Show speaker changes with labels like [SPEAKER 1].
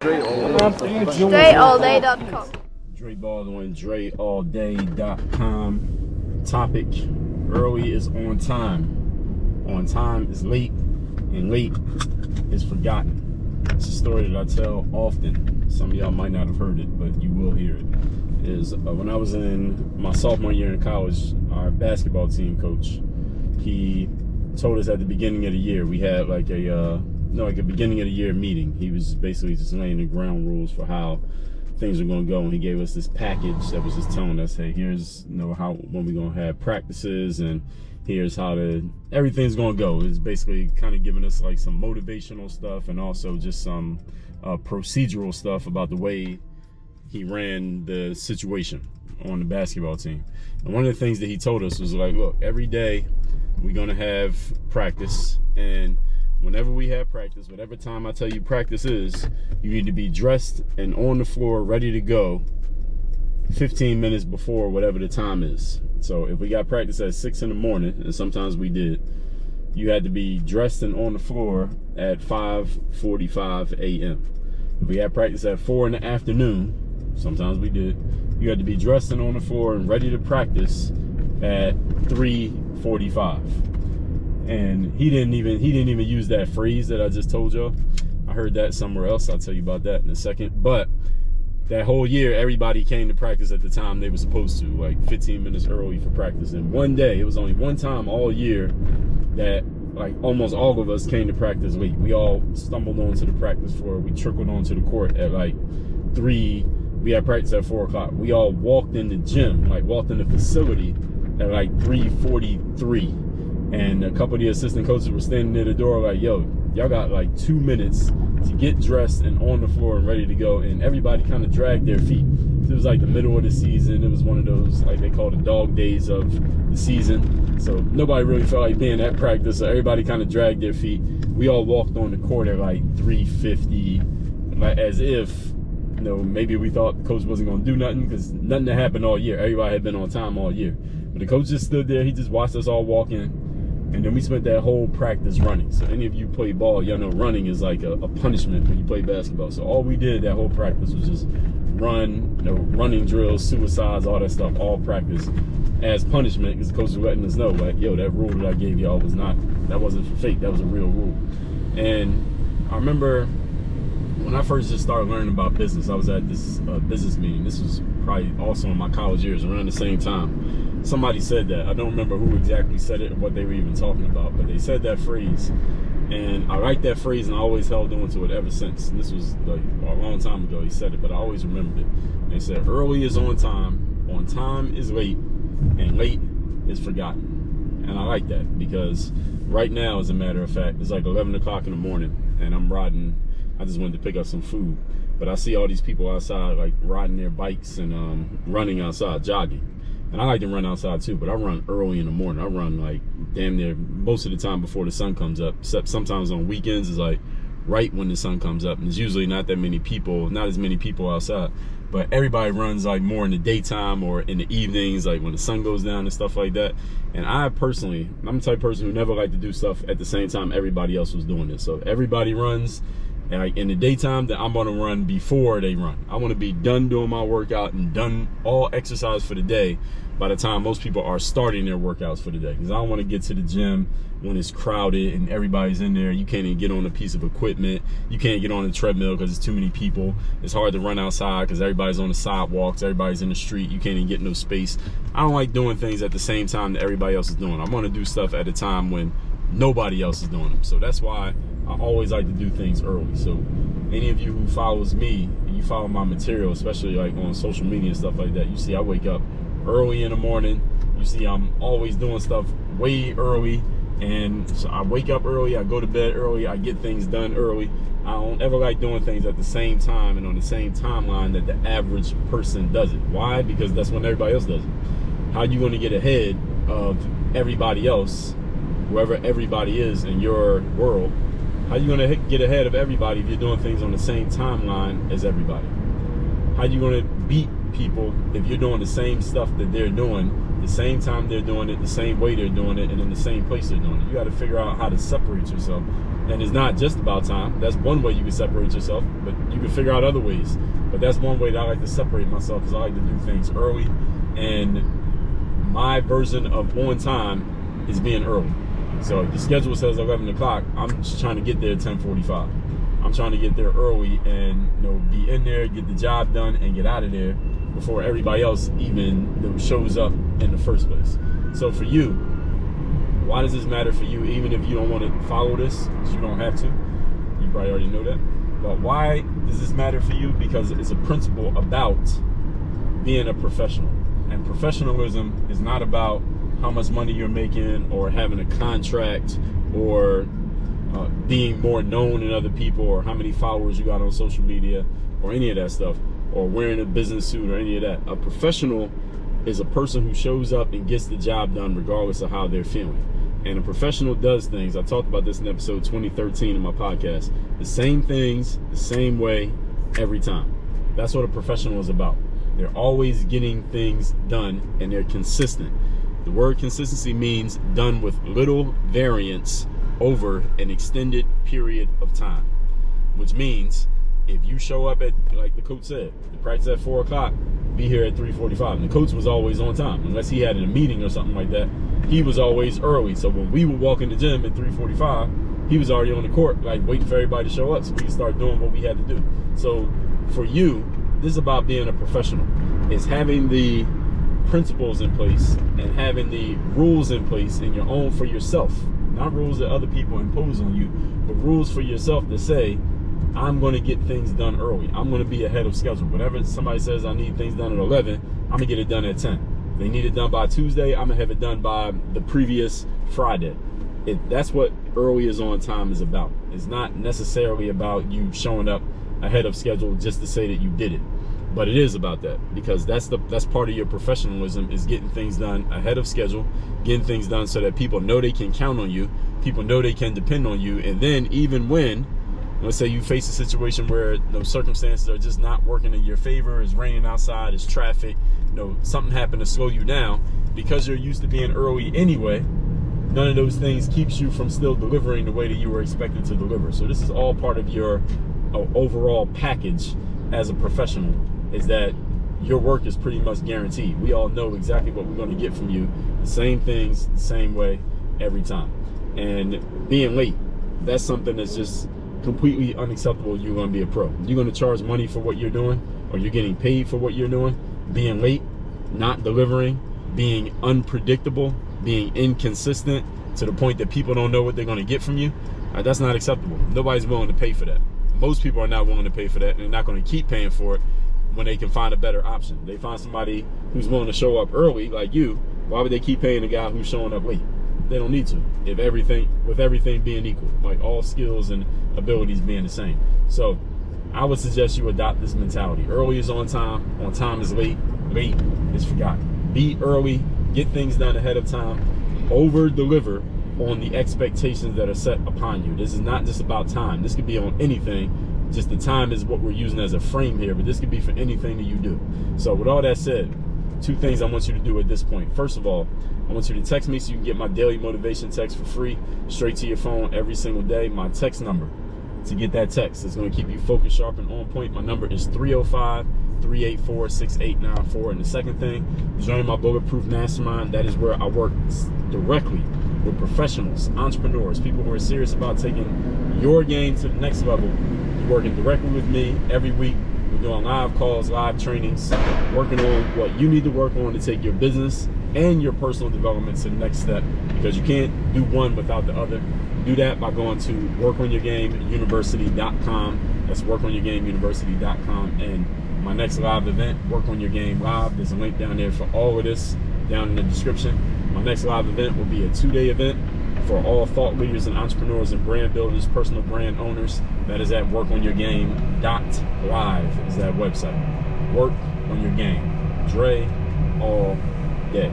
[SPEAKER 1] DreAllDay.com.
[SPEAKER 2] Dre Baldwin, DreAllDay.com. Topic: early is on time. On time is late, and late is forgotten. It's a story that I tell often. Some of y'all might not have heard it, but you will hear it. When I was in my sophomore year in college, our basketball team coach, he told us at the beginning of the year, we had like a beginning of the year meeting. He was basically just laying the ground rules for how things are going to go, and he gave us this package that was just telling us, hey, here's when we're going to have practices, and here's how everything's going to go. It's basically kind of giving us like some motivational stuff and also just some procedural stuff about the way he ran the situation on the basketball team. And one of the things that he told us was like, look, every day we're going to have practice, and whenever we have practice, whatever time I tell you practice is, you need to be dressed and on the floor ready to go 15 minutes before whatever the time is. So if we got practice at 6 in the morning, and sometimes we did, you had to be dressed and on the floor at 5:45 a.m. If we had practice at 4 in the afternoon, sometimes we did, you had to be dressed and on the floor and ready to practice at 3:45. And he didn't even use that phrase that I just told y'all. I heard that somewhere else. I'll tell you about that in a second. But that whole year, everybody came to practice at the time they were supposed to, like 15 minutes early for practice. And one day, it was only one time all year that like almost all of us came to practice late. We all stumbled onto the practice floor. We trickled onto the court at like 3. We had practice at 4 o'clock. We all walked in the gym, like walked in the facility at like 3:43. And a couple of the assistant coaches were standing near the door like, yo, y'all got like 2 minutes to get dressed and on the floor and ready to go. And everybody kind of dragged their feet. It was like the middle of the season. It was one of those, like they call the dog days of the season. So nobody really felt like being at practice. So everybody kind of dragged their feet. We all walked on the court at like 3:50, like as if, maybe we thought the coach wasn't going to do nothing, because nothing had happened all year. Everybody had been on time all year. But the coach just stood there. He just watched us all walk in. And then we spent that whole practice running. So any of you play ball, y'all know running is like a punishment when you play basketball. So all we did that whole practice was just run, running drills, suicides, all that stuff, all practice as punishment, because the coach was letting us know, like, yo, that rule that I gave y'all wasn't for fake, that was a real rule. And I remember when I first just started learning about business, I was at this business meeting. This was probably also in my college years, around the same time. Somebody said that. I don't remember who exactly said it or what they were even talking about, but they said that phrase. And I like that phrase, and I always held on to it ever since. And this was like a long time ago he said it, but I always remembered it. And they said, early is on time is late, and late is forgotten. And I like that, because right now, as a matter of fact, it's like 11 o'clock in the morning, and I'm riding. I just wanted to pick up some food, but I see all these people outside, like riding their bikes and running outside, jogging. And I like to run outside too, but I run early in the morning. I run like damn near most of the time before the sun comes up, except sometimes on weekends it's like right when the sun comes up, and there's usually not as many people outside. But everybody runs like more in the daytime or in the evenings, like when the sun goes down and stuff like that. And I'm the type of person who never liked to do stuff at the same time everybody else was doing it. So if everybody runs like in the daytime, then I'm gonna run before they run. I want to be done doing my workout and done all exercise for the day by the time most people are starting their workouts for the day, because I don't want to get to the gym when it's crowded and everybody's in there. You can't even get on a piece of equipment. You can't get on the treadmill because it's too many people. It's hard to run outside because everybody's on the sidewalks, everybody's in the street. You can't even get no space. I don't like doing things at the same time that everybody else is doing. I want to do stuff at a time when nobody else is doing them. So that's why I always like to do things early. So any of you who follows me and you follow my material, especially like on social media and stuff like that, you see I wake up early in the morning. You see I'm always doing stuff way early, and so I wake up early, I go to bed early, I get things done early. I don't ever like doing things at the same time and on the same timeline that the average person does it. Why? Because that's when everybody else does it. How are you going to get ahead of everybody else, whoever everybody is in your world? How are you going to get ahead of everybody if you're doing things on the same timeline as everybody? How are you going to beat people if you're doing the same stuff that they're doing, the same time they're doing it, the same way they're doing it, and in the same place they're doing it? You got to figure out how to separate yourself And it's not just about time. That's one way you can separate yourself, but you can figure out other ways. But that's one way that I like to separate myself, because I like to do things early. And my version of on time is being early. So if the schedule says 11 o'clock, I'm just trying to get there at 10:45. I'm trying to get there early and be in there, get the job done, and get out of there before everybody else even shows up in the first place. So for you, why does this matter for you? Even if you don't want to follow this, because you don't have to. You probably already know that. But why does this matter for you? Because it's a principle about being a professional. And professionalism is not about how much money you're making or having a contract or being more known than other people or how many followers you got on social media or any of that stuff, or wearing a business suit or any of that. A professional is a person who shows up and gets the job done regardless of how they're feeling. And a professional does things, I talked about this in episode 2013 in my podcast, the same things, the same way, every time. That's what a professional is about. They're always getting things done, and they're consistent. The word consistency means done with little variance over an extended period of time, which means if you show up at, like the coach said, the practice at 4 o'clock, be here at 3:45. And the coach was always on time, unless he had a meeting or something like that. He was always early. So when we would walk in the gym at 3:45, he was already on the court, like waiting for everybody to show up so we could start doing what we had to do. So for you, this is about being a professional. It's having the principles in place and having the rules in place in your own for yourself. Not rules that other people impose on you, but rules for yourself that say, I'm going to get things done early. I'm going to be ahead of schedule. Whenever somebody says I need things done at 11, I'm going to get it done at 10. If they need it done by Tuesday, I'm going to have it done by the previous Friday. That's what early is on time is about. It's not necessarily about you showing up ahead of schedule just to say that you did it. But it is about that, because that's part of your professionalism, is getting things done ahead of schedule, getting things done so that people know they can count on you, people know they can depend on you. And then even when, let's say you face a situation where those circumstances are just not working in your favor, it's raining outside, it's traffic, something happened to slow you down, because you're used to being early anyway, none of those things keeps you from still delivering the way that you were expected to deliver. So this is all part of your overall package as a professional, is that your work is pretty much guaranteed. We all know exactly what we're going to get from you. The same things, the same way, every time. And being late, that's something that's just completely unacceptable. You're going to be a pro. You're going to charge money for what you're doing, or you're getting paid for what you're doing. Being late, not delivering, being unpredictable, being inconsistent to the point that people don't know what they're going to get from you, that's not acceptable. Nobody's willing to pay for that. Most people are not willing to pay for that, and they're not going to keep paying for it when they can find a better option. They find somebody who's willing to show up early, like you. Why would they keep paying a guy who's showing up late? They don't need to, with everything being equal, like all skills and abilities being the same. So I would suggest you adopt this mentality. Early is on time is late is forgotten. Be early, get things done ahead of time, over deliver on the expectations that are set upon you. This is not just about time. This could be on anything. Just the time is what we're using as a frame here, but this could be for anything that you do. So with all that said, 2 things I want you to do at this point. First of all, I want you to text me so you can get my daily motivation text for free, straight to your phone every single day. My text number to get that text is going to keep you focused, sharp, and on point. My number is 305-384-6894. And the second thing, join my Bulletproof Mastermind. That is where I work directly with professionals, entrepreneurs, people who are serious about taking your game to the next level. You're working directly with me every week. We're doing live calls, live trainings, working on what you need to work on to take your business and your personal development to the next step, because you can't do one without the other. Do that by going to workonyourgameuniversity.com. That's workonyourgameuniversity.com. And my next live event, Work on Your Game Live, there's a link down there for all of this down in the description. My next live event will be a 2-day event for all thought leaders and entrepreneurs and brand builders, personal brand owners. That is at workonyourgame.live is that website. Work on your game. Dre all day.